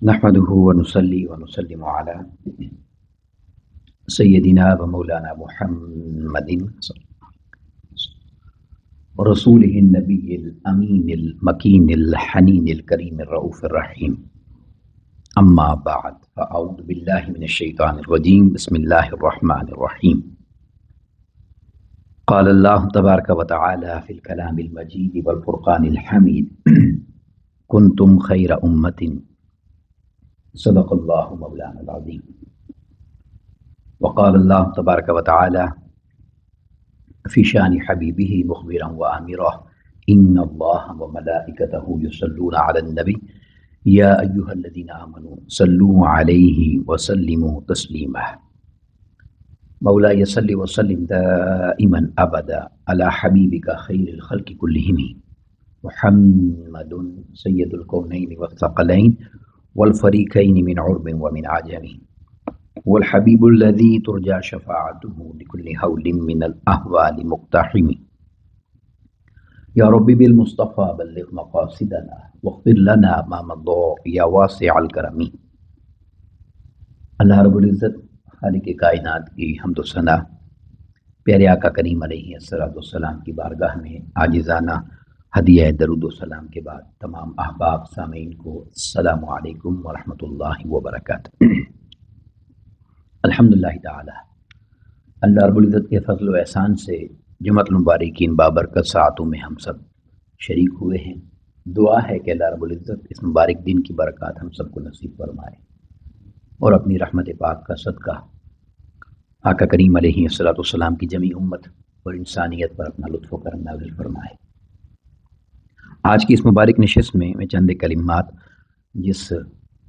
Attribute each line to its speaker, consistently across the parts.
Speaker 1: نحمده ونصلي ونسلم على سيدنا ومولانا محمد ورسوله النبي الأمين المكين الحنين الكريم الرؤوف الرحيم. أما بعد فأعوذ بالله من الشيطان الرجيم. بسم الله الرحمن الرحيم. قال الله تبارك وتعالى في الكلام المجيد والفرقان الحميد كنتم خير أمة صدق الله مولانا العظيم. وقال الله تبارك وتعالى في شان حبيبه مخبرا وآمرا إن الله وملائكته يصلون على النبي يا أيها الذين آمنوا صلوا عليه وسلموا تسليما. مولاي صل وسلم دائما أبدا على حبيبك خير الخلق كلهم محمد سيد الكونين والثقلين والفريقين من عرب ومن عجم والحبيب الذي ترجى شفاعته لكل هول من الأهوال مقتحم. يا رب بالمصطفى بلغ مقاصدنا واغفر لنا ما مضى يا واسع الكرم. اللہ رب العزت خالق کائنات کی حمد و ثنا پیارے آقا کریم علیہ الصلوۃ والسلام کی بارگاہ میں عاجزانہ ہدیہ درود و سلام کے بعد تمام احباب سامعین کو السلام علیکم ورحمۃ اللہ وبرکاتہ. الحمدللہ تعالی اللہ رب العزت کے فضل و احسان سے جمعۃ المبارک کی ان بابرکت ساعتوں میں ہم سب شریک ہوئے ہیں. دعا ہے کہ اللہ رب العزت اس مبارک دن کی برکات ہم سب کو نصیب فرمائے اور اپنی رحمت پاک کا صدقہ آقا کریم علیہ الصلوۃ والسلام کی جمی امت اور انسانیت پر اپنا لطف و کرم نازل فرمائے. آج کی اس مبارک نشست میں چند کلمات جس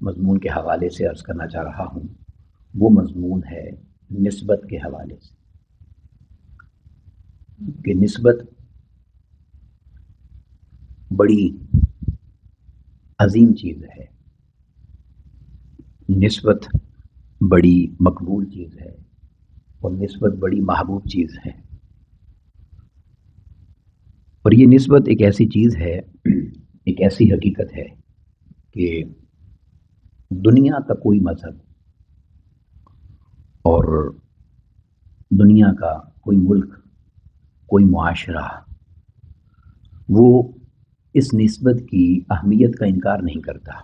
Speaker 1: مضمون کے حوالے سے عرض کرنا چاہ رہا ہوں وہ مضمون ہے نسبت کے حوالے سے، کہ نسبت بڑی عظیم چیز ہے، نسبت بڑی مقبول چیز ہے اور نسبت بڑی محبوب چیز ہے. اور یہ نسبت ایک ایسی چیز ہے، ایک ایسی حقیقت ہے کہ دنیا کا کوئی مذہب اور دنیا کا کوئی ملک، کوئی معاشرہ وہ اس نسبت کی اہمیت کا انکار نہیں کرتا.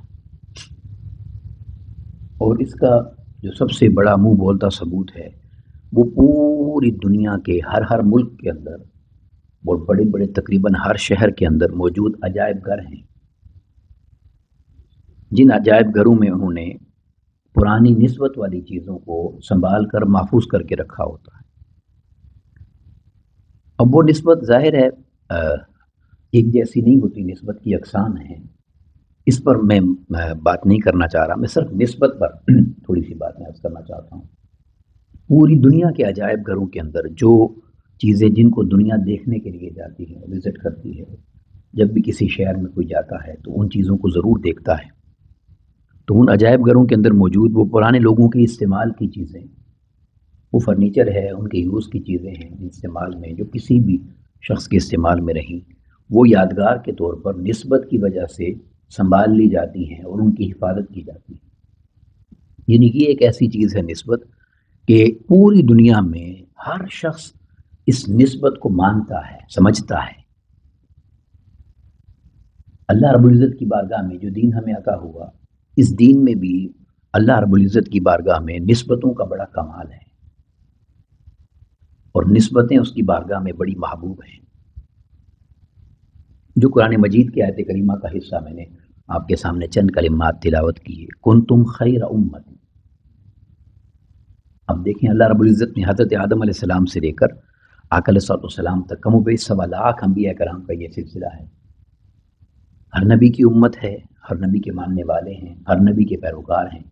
Speaker 1: اور اس کا جو سب سے بڑا منہ بولتا ثبوت ہے وہ پوری دنیا کے ہر ملک کے اندر اور بڑے بڑے تقریباً ہر شہر کے اندر موجود عجائب گھر ہیں، جن عجائب گھروں میں انہوں نے پرانی نسبت والی چیزوں کو سنبھال کر محفوظ کر کے رکھا ہوتا ہے. اب وہ نسبت ظاہر ہے ایک جیسی نہیں ہوتی، نسبت کی اقسام ہیں، اس پر میں بات نہیں کرنا چاہ رہا. میں صرف نسبت پر تھوڑی سی بات عرض کرنا چاہتا ہوں. پوری دنیا کے عجائب گھروں کے اندر جو چیزیں جن کو دنیا دیکھنے کے لیے جاتی ہے، وزٹ کرتی ہے، جب بھی کسی شہر میں کوئی جاتا ہے تو ان چیزوں کو ضرور دیکھتا ہے. تو ان عجائب گھروں کے اندر موجود وہ پرانے لوگوں کے استعمال کی چیزیں، وہ فرنیچر ہے، ان کے یوز کی چیزیں ہیں استعمال میں، جو کسی بھی شخص کے استعمال میں رہیں، وہ یادگار کے طور پر نسبت کی وجہ سے سنبھال لی جاتی ہیں اور ان کی حفاظت کی جاتی ہے. یعنی یہ ایک ایسی چیز ہے نسبت کہ پوری دنیا میں ہر شخص اس نسبت کو مانتا ہے، سمجھتا ہے. اللہ رب العزت کی بارگاہ میں جو دین ہمیں عطا ہوا، اس دین میں بھی اللہ رب العزت کی بارگاہ میں نسبتوں کا بڑا کمال ہے اور نسبتیں اس کی بارگاہ میں بڑی محبوب ہیں. جو قرآن مجید کی آیت کریمہ کا حصہ میں نے آپ کے سامنے چند کلمات تلاوت کیے، کنتم خیر امت. اب دیکھیں اللہ رب العزت نے حضرت آدم علیہ السلام سے لے کر آقا علیہ السلام تک کم و بیش 1.25 لاکھ انبیاء کرام کا یہ سلسلہ ہے. ہر نبی کی امت ہے، ہر نبی کے ماننے والے ہیں، ہر نبی کے پیروکار ہیں،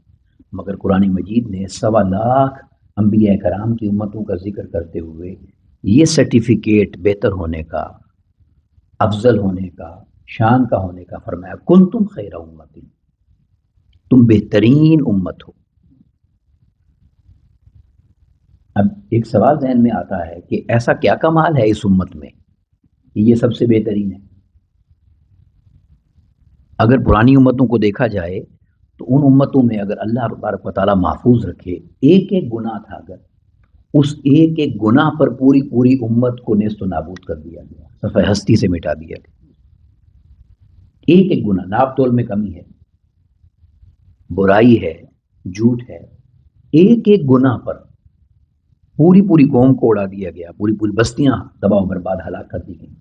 Speaker 1: مگر قرآن مجید نے 1.25 لاکھ انبیاء کرام کی امتوں کا ذکر کرتے ہوئے یہ سرٹیفکیٹ بہتر ہونے کا، افضل ہونے کا، شان کا ہونے کا فرمایا، کنتم خیر امت، تم بہترین امت ہو. اب ایک سوال ذہن میں آتا ہے کہ ایسا کیا کمال ہے اس امت میں کہ یہ سب سے بہترین ہے. اگر پرانی امتوں کو دیکھا جائے تو ان امتوں میں اگر اللہ تبارک و تعالیٰ محفوظ رکھے، ایک ایک گناہ تھا، اگر اس ایک ایک گناہ پر پوری پوری امت کو نیست و نابود کر دیا گیا، صفحہ ہستی سے مٹا دیا گیا، ایک ایک گناہ، ناپ تول میں کمی ہے، برائی ہے، جھوٹ ہے، ایک ایک گناہ پر پوری پوری قوم کو اڑا دیا گیا، پوری پوری بستیاں تباہ و برباد ہلاک کر دی گئیں۔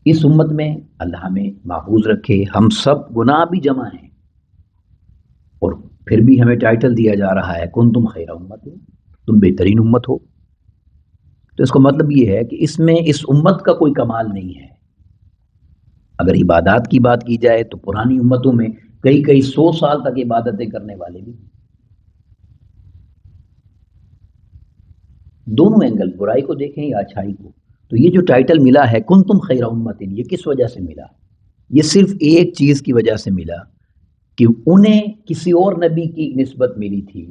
Speaker 1: اس امت میں اللہ ہمیں محفوظ رکھے، ہم سب گناہ بھی جمع ہیں اور پھر بھی ہمیں ٹائٹل دیا جا رہا ہے کنتم خیر امت، تم بہترین امت ہو۔ تو اس کا مطلب یہ ہے کہ اس میں اس امت کا کوئی کمال نہیں ہے۔ اگر عبادات کی بات کی جائے تو پرانی امتوں میں کئی کئی 100 سال تک عبادتیں کرنے والے بھی، دونوں اینگل، برائی کو دیکھیں یا اچھائی کو۔ تو یہ جو ٹائٹل ملا ہے کنتم خیر امت، یہ کس وجہ سے ملا؟ یہ صرف ایک چیز کی وجہ سے ملا کہ انہیں کسی اور نبی کی نسبت ملی تھی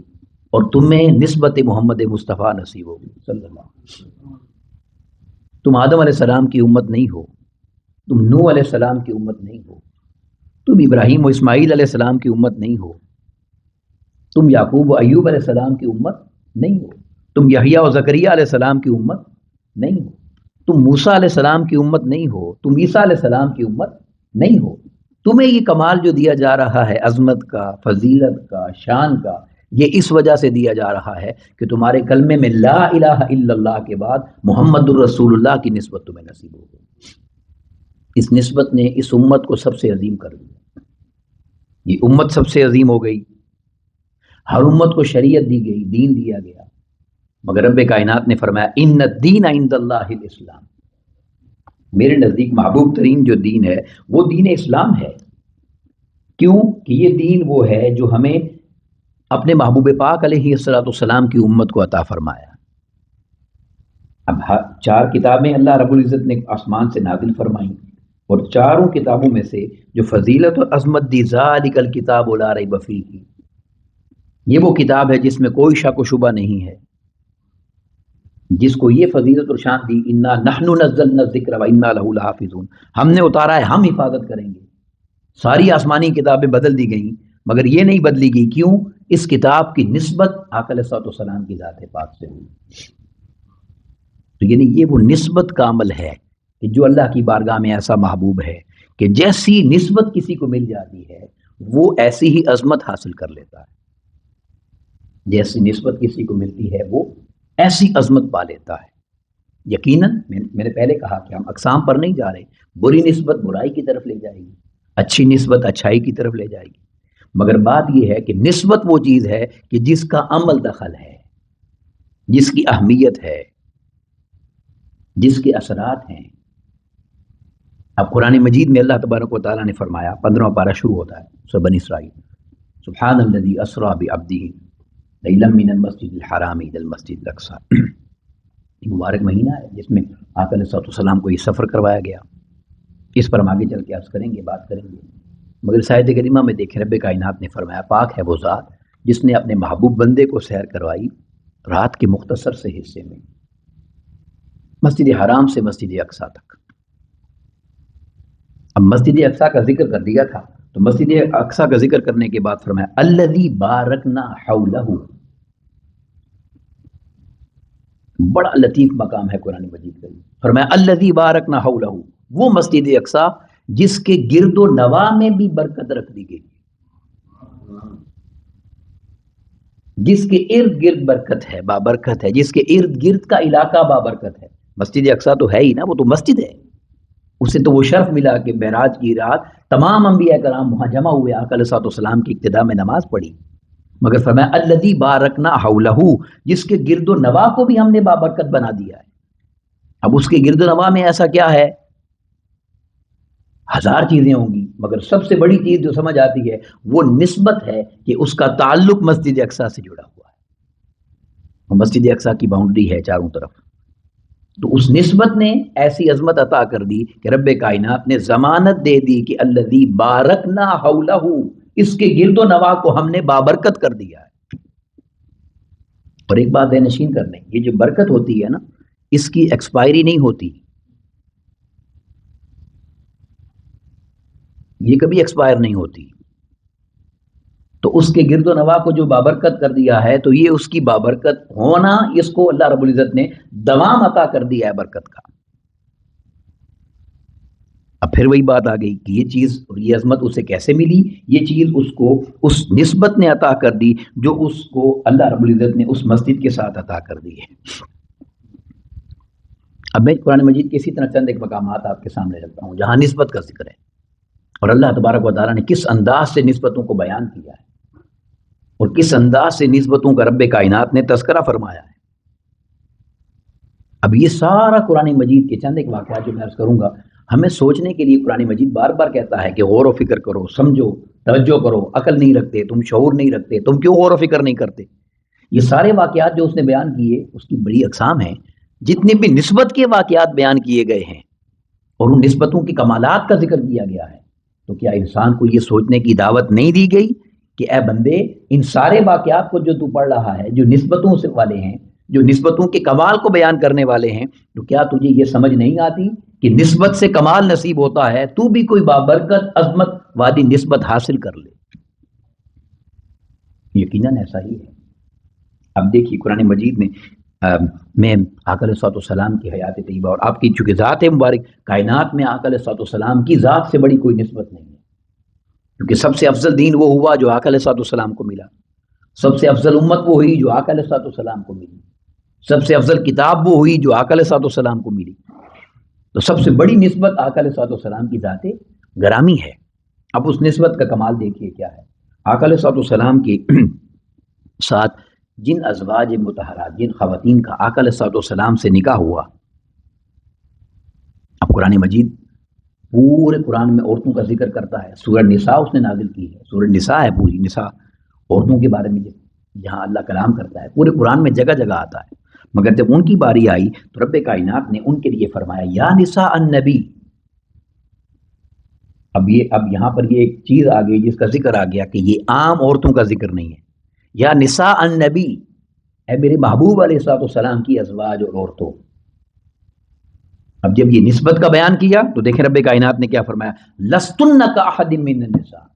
Speaker 1: اور تمہیں نسبت محمد مصطفیٰ نصیب ہوگی صلی اللہ علیہ وسلم۔ تم آدم علیہ السلام کی امت نہیں ہو، تم نوح علیہ السلام کی امت نہیں ہو، تم ابراہیم و اسماعیل علیہ السلام کی امت نہیں ہو، تم یعقوب و ایوب علیہ السلام کی امت نہیں ہو، تم یحییٰ و زکریہ علیہ السلام کی امت نہیں ہو، تم موسیٰ علیہ السلام کی امت نہیں ہو، تم عیسیٰ علیہ السلام کی امت نہیں ہو۔ تمہیں یہ کمال جو دیا جا رہا ہے عظمت کا، فضیلت کا، شان کا، یہ اس وجہ سے دیا جا رہا ہے کہ تمہارے کلمے میں لا الہ الا اللہ کے بعد محمد الرسول اللہ کی نسبت تمہیں نصیب ہو گئی۔ اس نسبت نے اس امت کو سب سے عظیم کر دیا، یہ امت سب سے عظیم ہو گئی۔ ہر امت کو شریعت دی گئی، دین دیا گیا، مگر رب کائنات نے فرمایا ان الدین عند اللہ الاسلام، میرے نزدیک محبوب ترین جو دین ہے وہ دین اسلام ہے۔ کیوں کہ یہ دین وہ ہے جو ہمیں اپنے محبوب پاک علیہ السلام کی امت کو عطا فرمایا۔ اب 4 کتابیں اللہ رب العزت نے آسمان سے نازل فرمائیں اور چاروں کتابوں میں سے جو فضیلت اور عظمت دی ذالک الکتاب لا ریب فیہ، یہ وہ کتاب ہے جس میں کوئی شک و شبہ نہیں ہے، جس کو یہ فضیلت اور شان دی انا نحن نزلنا الذکر و انا لہ لحافظون، ہم نے اتارا ہے، ہم حفاظت کریں گے۔ ساری آسمانی کتابیں بدل دی گئیں مگر یہ نہیں بدلی گئی، کیوں؟ اس کتاب کی نسبت آقا علیہ الصلوۃ والسلام کی ذات پاک سے ہوئی۔ تو یعنی یہ وہ نسبت کا عمل ہے کہ جو اللہ کی بارگاہ میں ایسا محبوب ہے کہ جیسی نسبت کسی کو مل جاتی ہے وہ ایسی ہی عظمت حاصل کر لیتا ہے، جیسی نسبت کسی کو ملتی ہے وہ ایسی عظمت پا لیتا ہے۔ یقیناً میں نے پہلے کہا کہ ہم اقسام پر نہیں جا رہے، بری نسبت برائی کی طرف لے جائے گی، اچھی نسبت اچھائی کی طرف لے جائے گی، مگر بات یہ ہے کہ نسبت وہ چیز ہے کہ جس کا عمل دخل ہے، جس کی اہمیت ہے، جس کے اثرات ہیں۔ اب قرآن مجید میں اللہ تبارک و تعالیٰ نے فرمایا، 15واں پارہ شروع ہوتا ہے سورہ بنی اسرائیل، سبحان الذی اسریٰ بعبدہ لیلا من المسجد الحرام الی المسجد الاقصی، مبارک مہینہ ہے جس میں آقا علیہ السلام کو یہ سفر کروایا گیا۔ اس پر ہم آگے چل کے عرض کریں گے، بات کریں گے، مگر اس آیت کریمہ میں دیکھیں رب کائنات نے فرمایا پاک ہے وہ ذات جس نے اپنے محبوب بندے کو سیر کروائی رات کے مختصر سے حصے میں، مسجد حرام سے مسجد اقصی تک۔ اب مسجد اقصی کا ذکر کر دیا تھا تو مسجد اقصی کا ذکر کرنے کے بعد فرمایا الذی بارکنا حولہ، بڑا لطیف مقام ہے قرآن مجید کا، فرمایا الذی بارکنا حولہ، وہ مسجد اقصی جس کے گرد و نواح میں بھی برکت رکھ دی گئی، جس کے ارد گرد برکت ہے، بابرکت ہے، جس کے ارد گرد کا علاقہ بابرکت ہے۔ مسجد اقصی تو ہے ہی نا، وہ تو مسجد ہے، اسے تو وہ شرف ملا کہ معراج کی رات تمام انبیاء کرام وہاں جمع ہوئے، آقا علیہ السلام کی ابتدا میں نماز پڑھی، مگر فرمایا الذی بارکنا حولہ، جس کے گرد و نواح کو بھی ہم نے بابرکت بنا دیا ہے۔ اب اس کے گرد و نواح میں ایسا کیا ہے؟ 1000 چیزیں ہوں گی، مگر سب سے بڑی چیز جو سمجھ آتی ہے وہ نسبت ہے کہ اس کا تعلق مسجد اقصی سے جڑا ہوا ہے، مسجد اقصی کی باؤنڈری ہے چاروں طرف۔ تو اس نسبت نے ایسی عظمت عطا کر دی کہ رب کائنات نے ضمانت دے دی کہ الذی بارکنا حولہ، اس کے گرد و نواح کو ہم نے بابرکت کر دیا ہے۔ اور ایک بات ذہن نشین کر لیں، یہ جو برکت ہوتی ہے نا، اس کی ایکسپائری نہیں ہوتی، یہ کبھی ایکسپائر نہیں ہوتی۔ تو اس کے گرد و نواح کو جو بابرکت کر دیا ہے تو یہ اس کی بابرکت ہونا، اس کو اللہ رب العزت نے دوام عطا کر دیا ہے برکت کا۔ اب پھر وہی بات آ گئی کہ یہ چیز اور یہ عظمت اسے کیسے ملی؟ یہ چیز اس کو اس نسبت نے عطا کر دی جو اس کو اللہ رب العزت نے اس مسجد کے ساتھ عطا کر دی ہے۔ اب میں قرآن مجید کے اسی طرح چند ایک مقامات آپ کے سامنے رکھتا ہوں جہاں نسبت کا ذکر ہے، اور اللہ تبارک و تعالیٰ نے کس انداز سے نسبتوں کو بیان کیا ہے اور کس انداز سے نسبتوں کا رب کائنات نے تذکرہ فرمایا ہے۔ اب یہ سارا قرآن مجید کے چند ایک واقعات جو میں عرض کروں گا، ہمیں سوچنے کے لیے قرآن مجید بار بار کہتا ہے کہ غور و فکر کرو، سمجھو، توجہ کرو، عقل نہیں رکھتے تم، شعور نہیں رکھتے تم، کیوں غور و فکر نہیں کرتے؟ یہ سارے واقعات جو اس نے بیان کیے اس کی بڑی اقسام ہیں۔ جتنے بھی نسبت کے واقعات بیان کیے گئے ہیں اور ان نسبتوں کی کمالات کا ذکر کیا گیا ہے، تو کیا انسان کو یہ سوچنے کی دعوت نہیں دی گئی کہ اے بندے، ان سارے واقعات کو جو تو پڑھ رہا ہے، جو نسبتوں سے والے ہیں، جو نسبتوں کے کمال کو بیان کرنے والے ہیں، تو کیا تجھے یہ سمجھ نہیں آتی کہ نسبت سے کمال نصیب ہوتا ہے؟ تو بھی کوئی بابرکت عظمت والی نسبت حاصل کر لے۔ یقیناً ایسا ہی ہے۔ اب دیکھیے قرآن مجید میں میں آقا علیہ الصلوۃ والسلام کی حیات طیبہ اور آپ کی چونکہ ذات مبارک، کائنات میں آقا علیہ الصلوۃ والسلام کی ذات سے بڑی کوئی نسبت نہیں ہے، کیونکہ سب سے افضل دین وہ ہوا جو آقا علیہ الصلوۃ والسلام کو ملا، سب سے افضل امت وہ ہوئی جو آقا علیہ الصلوۃ والسلام کو ملی، سب سے افضل کتاب وہ ہوئی جو آقا علیہ الصلوۃ والسلام کو ملی۔ تو سب سے بڑی نسبت آقا علیہ الصلوۃ والسلام کی ذات گرامی ہے۔ اب اس نسبت کا کمال دیکھیے کیا ہے۔ آقا علیہ الصلوۃ والسلام کے ساتھ جن ازواج مطہرات، جن خواتین کا آقا علیہ الصلوۃ والسلام سے نکاح ہوا، اب قرآن مجید پورے قرآن میں عورتوں کا ذکر کرتا ہے۔ سورہ نساء اس نے نازل کی ہے، سورہ نساء ہے پوری، نساء عورتوں کے بارے میں جہاں اللہ کلام کرتا ہے، پورے قرآن میں جگہ جگہ آتا ہے۔ مگر جب ان کی باری آئی تو رب کائنات نے ان کے لیے فرمایا یا نساء النبی۔ اب یہاں پر یہ ایک چیز آ گئی جس کا ذکر آ گیا کہ یہ عام عورتوں کا ذکر نہیں ہے۔ یا نساء النبی، اے میرے محبوب علیہ الصلوۃ والسلام کی ازواج اور عورتوں۔ اب جب یہ نسبت کا بیان کیا تو دیکھیں رب کائنات نے کیا فرمایا، لستن کاحد من النساء،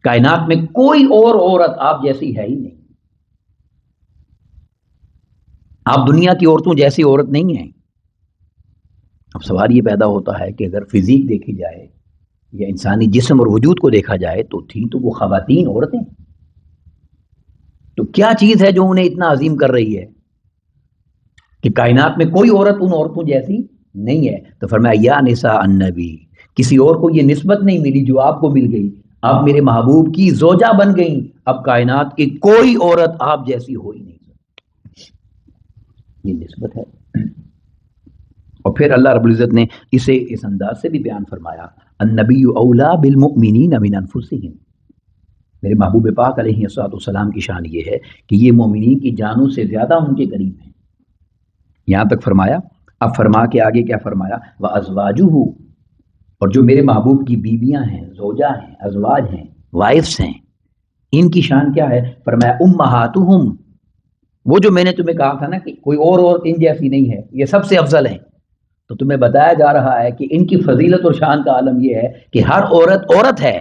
Speaker 1: کائنات میں کوئی اور عورت آپ جیسی ہے ہی نہیں، آپ دنیا کی عورتوں جیسی عورت نہیں ہیں۔ اب سوال یہ پیدا ہوتا ہے کہ اگر فزیک دیکھی جائے یا انسانی جسم اور وجود کو دیکھا جائے تو تھی تو وہ خواتین عورتیں، تو کیا چیز ہے جو انہیں اتنا عظیم کر رہی ہے کہ کائنات میں کوئی عورت ان عورتوں جیسی نہیں ہے؟ تو فرمایا یا نساء النبی، کسی اور کو یہ نسبت نہیں ملی جو آپ کو مل گئی، آپ میرے محبوب کی زوجہ بن گئیں، اب کائنات کی کوئی عورت آپ جیسی ہو ہی نہیں سکتی۔ یہ نسبت ہے۔ اور پھر اللہ رب العزت نے اسے اس انداز سے بھی بیان فرمایا، النبی اولا بالمؤمنین من انفسہم، میرے محبوب پاک علیہ الصلوۃ والسلام کی شان یہ ہے کہ یہ مومنین کی جانوں سے زیادہ ان کے قریب ہیں۔ یہاں تک فرمایا، اب فرما کے آگے کیا فرمایا، وَأَزْوَاجُهُ، اور جو میرے محبوب کی بیویاں ہیں، زوجہ ہیں، ازواج ہیں، وائفس ہیں، ان کی شان کیا ہے؟ فرمایا امہاتہم، وہ جو میں نے تمہیں کہا تھا نا کہ کوئی اور عورت ان جیسی نہیں ہے، یہ سب سے افضل ہیں، تو تمہیں بتایا جا رہا ہے کہ ان کی فضیلت اور شان کا عالم یہ ہے کہ ہر عورت عورت ہے،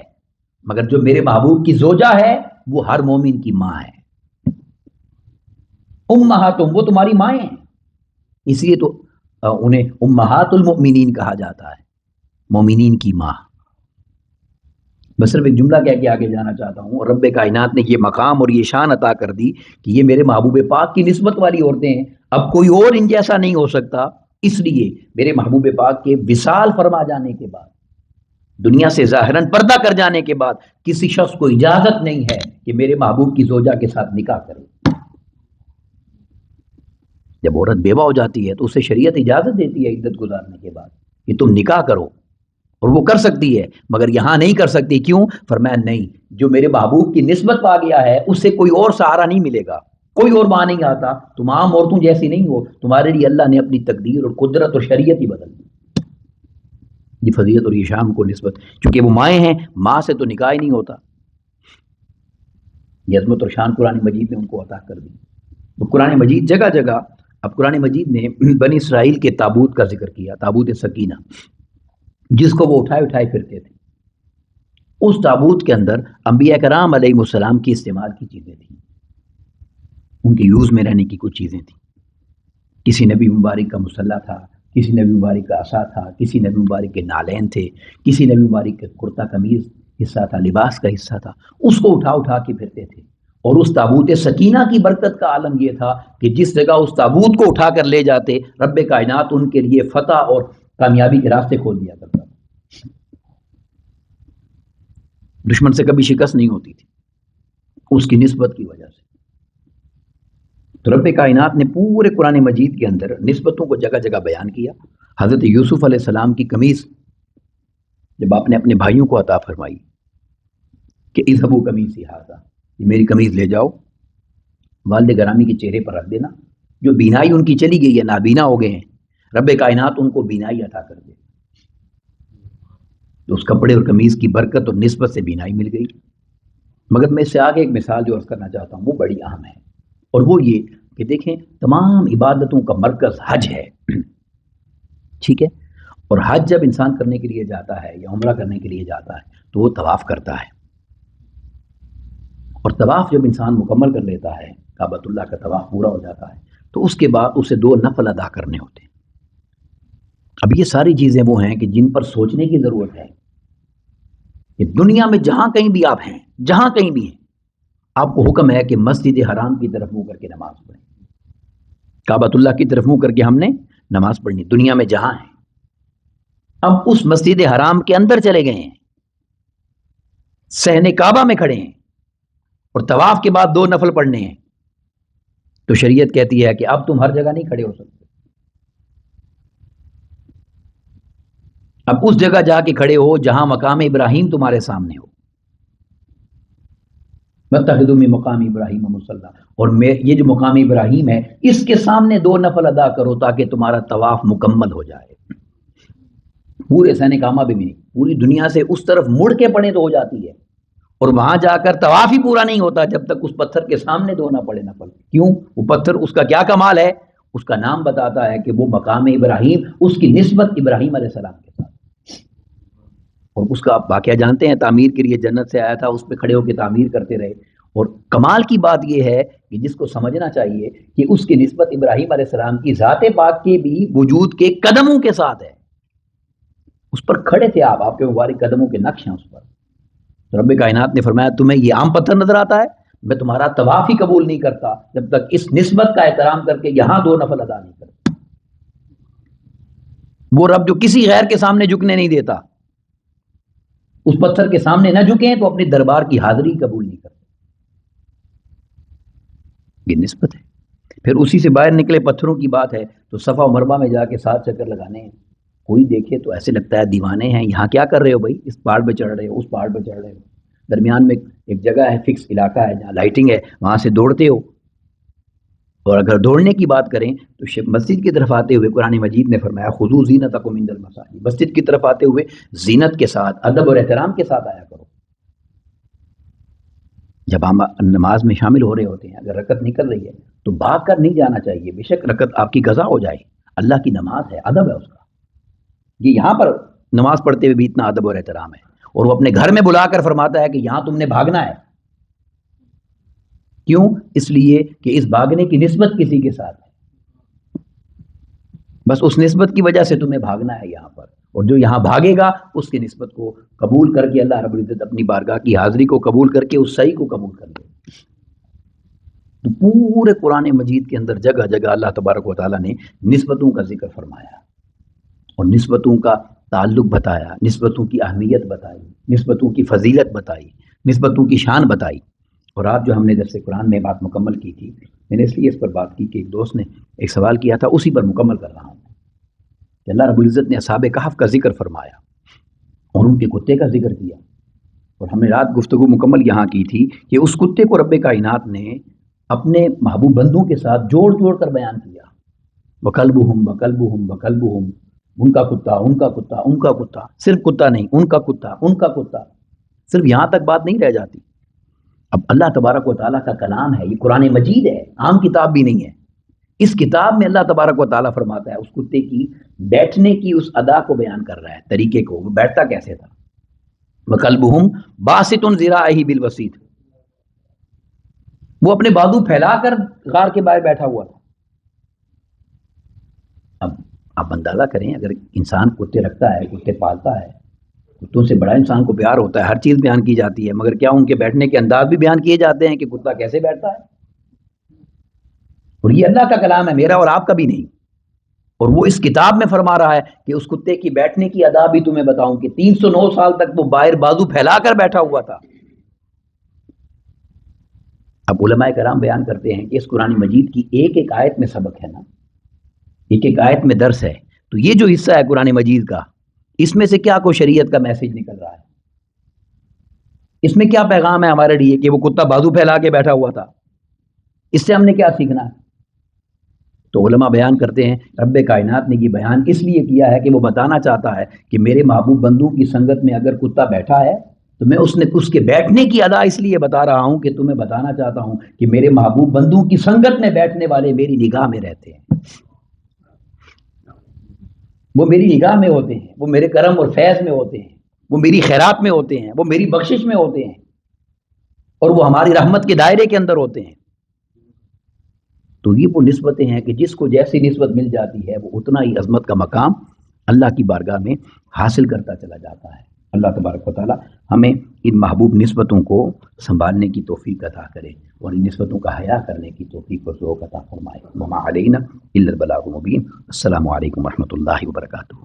Speaker 1: مگر جو میرے محبوب کی زوجہ ہے وہ ہر مومن کی ماں ہے۔ امہاتہم، وہ تمہاری مائیں ہیں، اس لیے تو انہیں امہات المؤمنین کہا جاتا ہے، مومنین کی ماں۔ بس صرف ایک جملہ کہہ کے آگے جانا چاہتا ہوں، اور رب کائنات نے یہ مقام اور یہ شان عطا کر دی کہ یہ میرے محبوب پاک کی نسبت والی عورتیں ہیں، اب کوئی اور ان جیسا نہیں ہو سکتا۔ اس لیے میرے محبوب پاک کے وصال فرما جانے کے بعد، دنیا سے ظاہراً پردہ کر جانے کے بعد، کسی شخص کو اجازت نہیں ہے کہ میرے محبوب کی زوجہ کے ساتھ نکاح کرے۔ جب عورت بیوہ ہو جاتی ہے تو اسے شریعت اجازت دیتی ہے عدت گزارنے کے بعد کہ تم نکاح کرو، اور وہ کر سکتی ہے، مگر یہاں نہیں کر سکتی۔ کیوں؟ فرمایا نہیں، جو میرے محبوب کی نسبت پا گیا ہے اس سے کوئی اور سہارا نہیں ملے گا، کوئی اور ماں نہیں آتا، تم عام عورتوں جیسی نہیں ہو، تمہارے لیے اللہ نے اپنی تقدیر اور قدرت اور شریعت ہی بدل دی۔ یہ فضیلت اور یہ شان کو نسبت، چونکہ وہ مائیں ہیں، ماں سے تو نکاح ہی نہیں ہوتا، یہ عظمت اور شان قرآن مجید نے ان کو عطا کر دی۔ تو قرآن مجید جگہ جگہ، اب قرآن مجید نے بنی اسرائیل کے تابوت کا ذکر کیا، تابوت سکینہ، جس کو وہ اٹھائے پھرتے تھے، اس تابوت کے اندر انبیاء کرام علیہ السلام کی استعمال کی چیزیں تھیں، ان کے یوز میں رہنے کی کچھ چیزیں تھیں. کسی نبی مبارک کا مسلح تھا، کسی نبی مبارک کا عصا تھا، کسی نبی مبارک کے نالین تھے، کسی نبی مبارک کے کرتا قمیض حصہ تھا، لباس کا حصہ تھا. اس کو اٹھا اٹھا کے پھرتے تھے. اور اس تابوت سکینہ کی برکت کا عالم یہ تھا کہ جس جگہ اس تابوت کو اٹھا کر لے جاتے، رب کائنات ان کے لیے فتح اور کامیابی کے راستے کھول دیا کرتا تھا. دشمن سے کبھی شکست نہیں ہوتی تھی اس کی نسبت کی وجہ سے. تو رب کائنات نے پورے قرآن مجید کے اندر نسبتوں کو جگہ جگہ بیان کیا. حضرت یوسف علیہ السلام کی قمیص جب آپ نے اپنے بھائیوں کو عطا فرمائی کہ اذهبوا قمیصی ھذا، یہ میری قمیض لے جاؤ، والد گرامی کے چہرے پر رکھ دینا. جو بینائی ان کی چلی گئی ہے، نابینا ہو گئے ہیں، رب کائنات ان کو بینائی عطا کر دے. تو اس کپڑے اور قمیض کی برکت اور نسبت سے بینائی مل گئی. مگر میں اس سے آگے ایک مثال جو عرض کرنا چاہتا ہوں وہ بڑی اہم ہے، اور وہ یہ کہ دیکھیں تمام عبادتوں کا مرکز حج ہے، ٹھیک ہے. اور حج جب انسان کرنے کے لیے جاتا ہے یا عمرہ کرنے کے لیے جاتا ہے تو وہ طواف کرتا ہے. اور طواف جب انسان مکمل کر لیتا ہے، کعبۃ اللہ کا طواف پورا ہو جاتا ہے، تو اس کے بعد اسے 2 نفل ادا کرنے ہوتے ہیں. اب یہ ساری چیزیں وہ ہیں کہ جن پر سوچنے کی ضرورت ہے کہ دنیا میں جہاں کہیں بھی آپ ہیں، جہاں کہیں بھی ہیں، آپ کو حکم ہے کہ مسجد حرام کی طرف منہ کر کے نماز پڑھیں. کعبۃ اللہ کی طرف منہ کر کے ہم نے نماز پڑھنی دنیا میں جہاں ہیں. اب اس مسجد حرام کے اندر چلے گئے ہیں، صحن کعبہ میں کھڑے ہیں اور طواف کے بعد 2 نفل پڑھنے ہیں، تو شریعت کہتی ہے کہ اب تم ہر جگہ نہیں کھڑے ہو سکتے. اب اس جگہ جا کے کھڑے ہو جہاں مقام ابراہیم تمہارے سامنے ہو. وَاتَّخِذُوا مِن مقام ابراہیم مصلی، اور یہ جو مقام ابراہیم ہے اس کے سامنے 2 نفل ادا کرو تاکہ تمہارا طواف مکمل ہو جائے. پورے صحن کعبہ بھی نہیں، پوری دنیا سے اس طرف مڑ کے پڑھیں تو ہو جاتی ہے، اور وہاں جا کر طواف ہی پورا نہیں ہوتا جب تک اس پتھر کے سامنے 2 نہ پڑے نفل. کیوں؟ وہ پتھر اس کا کیا کمال ہے؟ اس کا نام بتاتا ہے کہ وہ مقام ابراہیم، اس کی نسبت ابراہیم علیہ السلام کے ساتھ. اور اس کا آپ واقعہ جانتے ہیں، تعمیر کے لیے جنت سے آیا تھا، اس پہ کھڑے ہو کے تعمیر کرتے رہے. اور کمال کی بات یہ ہے کہ جس کو سمجھنا چاہیے کہ اس کی نسبت ابراہیم علیہ السلام کی ذات پاک کے بھی وجود کے قدموں کے ساتھ ہے. اس پر کھڑے تھے آپ کے مبارک قدموں کے نقش ہیں اس پر. تو رب کائنات نے فرمایا تمہیں یہ عام پتھر نظر آتا ہے، میں تمہارا طواف ہی قبول نہیں کرتا جب تک اس نسبت کا احترام کر کے یہاں 2 نفل ادا نہیں کرتا. وہ رب جو کسی غیر کے سامنے جھکنے نہیں دیتا، اس پتھر کے سامنے نہ جھکیں تو اپنے دربار کی حاضری قبول نہیں کرتے. یہ نسبت ہے. پھر اسی سے باہر نکلے پتھروں کی بات ہے تو صفا و مروہ میں جا کے 7 چکر لگانے ہیں. کوئی دیکھے تو ایسے لگتا ہے دیوانے ہیں، یہاں کیا کر رہے ہو بھائی؟ اس پہاڑ پہ چڑھ رہے ہو، اس پہاڑ پہ چڑھ رہے ہو. درمیان میں ایک جگہ ہے، فکس علاقہ ہے جہاں لائٹنگ ہے، وہاں سے دوڑتے ہو. اور اگر دوڑنے کی بات کریں تو مسجد کی طرف آتے ہوئے قرآن مجید نے فرمایا خذوا زینتکم عند المساجد، مسجد کی طرف آتے ہوئے زینت کے ساتھ، ادب اور احترام کے ساتھ آیا کرو. جب ہم نماز میں شامل ہو رہے ہوتے ہیں، اگر رکعت نکل رہی ہے تو بھاگ کر نہیں جانا چاہیے. بے شک رکعت آپ کی قضا ہو جائے، اللہ کی نماز ہے، ادب ہے اس کا. یہ یہاں پر نماز پڑھتے ہوئے بھی اتنا ادب اور احترام ہے، اور وہ اپنے گھر میں بلا کر فرماتا ہے کہ یہاں تم نے بھاگنا ہے. کیوں؟ اس لیے کہ اس بھاگنے کی نسبت کسی کے ساتھ ہے، بس اس نسبت کی وجہ سے تمہیں بھاگنا ہے یہاں پر. اور جو یہاں بھاگے گا اس کی نسبت کو قبول کر کے اللہ رب العزت اپنی بارگاہ کی حاضری کو قبول کر کے اس صحیح کو قبول کر لے. تو پورے قرآن مجید کے اندر جگہ جگہ اللہ تبارک و تعالیٰ نے نسبتوں کا ذکر فرمایا اور نسبتوں کا تعلق بتایا، نسبتوں کی اہمیت بتائی، نسبتوں کی فضیلت بتائی، نسبتوں کی شان بتائی. اور آج جو ہم نے درس قرآن میں بات مکمل کی تھی، میں نے اس لیے اس پر بات کی کہ ایک دوست نے ایک سوال کیا تھا، اسی پر مکمل کر رہا ہوں کہ اللہ رب العزت نے اصحاب کہف کا ذکر فرمایا اور ان کے کتے کا ذکر کیا. اور ہم نے رات گفتگو مکمل یہاں کی تھی کہ اس کتے کو رب کائنات نے اپنے محبوب بندوں کے ساتھ جوڑ جوڑ کر بیان کیا. وَكَلْبُهُمْ وَكَلْبُهُمْ وَكَلْبُهُمْ، ان کا کتا، ان کا کتا، ان کا کتا، صرف کتا نہیں، ان کا کتا، ان کا کتا، صرف یہاں تک بات نہیں رہ جاتی. اب اللہ تبارک و تعالیٰ کا کلام ہے، یہ قرآن مجید ہے، عام کتاب بھی نہیں ہے. اس کتاب میں اللہ تبارک و تعالیٰ فرماتا ہے اس کتے کی بیٹھنے کی اس ادا کو بیان کر رہا ہے، طریقے کو، وہ بیٹھتا کیسے تھا. وَقَلْبُهُمْ بَاسِطٌ ذِرَاعِهِ بِالْوَسِيطِ، وہ اپنے بازو پھیلا کر غار کے باہر بیٹھا ہوا تھا۔ اب آپ اندازہ کریں، اگر انسان کتے رکھتا ہے، کتے پالتا ہے، کتوں سے بڑا انسان کو پیار ہوتا ہے، ہر چیز بیان کی جاتی ہے، مگر کیا ان کے بیٹھنے کے انداز بھی بیان کیے جاتے ہیں کہ کتا کیسے بیٹھتا ہے؟ اور یہ اللہ کا کلام ہے، میرا اور آپ کا بھی نہیں۔ اور وہ اس کتاب میں فرما رہا ہے کہ اس کتے کی بیٹھنے کی ادا بھی تمہیں بتاؤں کہ 309 سال تک وہ باہر بازو پھیلا کر بیٹھا ہوا تھا۔ اب علماء کرام بیان کرتے ہیں کہ اس قرآن مجید کی ایک ایک آیت میں سبق ہے نا، ایک ایک آیت میں درس ہے، تو یہ جو حصہ ہے قرآن مجید کا، اس میں سے کیا کوئی شریعت کا میسج نکل رہا ہے؟ اس میں کیا پیغام ہے ہمارے لیے کہ وہ کتا بازو پھیلا کے بیٹھا ہوا تھا؟ اس سے ہم نے کیا سیکھنا ہے؟ تو علماء بیان کرتے ہیں رب کائنات نے یہ بیان اس لیے کیا ہے کہ وہ بتانا چاہتا ہے کہ میرے محبوب بندوں کی سنگت میں اگر کتا بیٹھا ہے تو میں اس کے بیٹھنے کی ادا اس لیے بتا رہا ہوں کہ تمہیں بتانا چاہتا ہوں کہ میرے محبوب بندوں کی سنگت میں بیٹھنے والے میری نگاہ میں رہتے ہیں، وہ میری نگاہ میں ہوتے ہیں، وہ میرے کرم اور فیض میں ہوتے ہیں، وہ میری خیرات میں ہوتے ہیں، وہ میری بخشش میں ہوتے ہیں، اور وہ ہماری رحمت کے دائرے کے اندر ہوتے ہیں۔ تو یہ وہ نسبتیں ہیں کہ جس کو جیسی نسبت مل جاتی ہے وہ اتنا ہی عظمت کا مقام اللہ کی بارگاہ میں حاصل کرتا چلا جاتا ہے۔ اللہ تبارک و تعالی ہمیں ان محبوب نسبتوں کو سنبھالنے کی توفیق عطا کرے اور ان نسبتوں کا حیا کرنے کی توفیق و ذوق عطا فرمائے۔ وما علینا الا البلاغ المبین۔ السلام علیکم ورحمۃ اللہ وبرکاتہ۔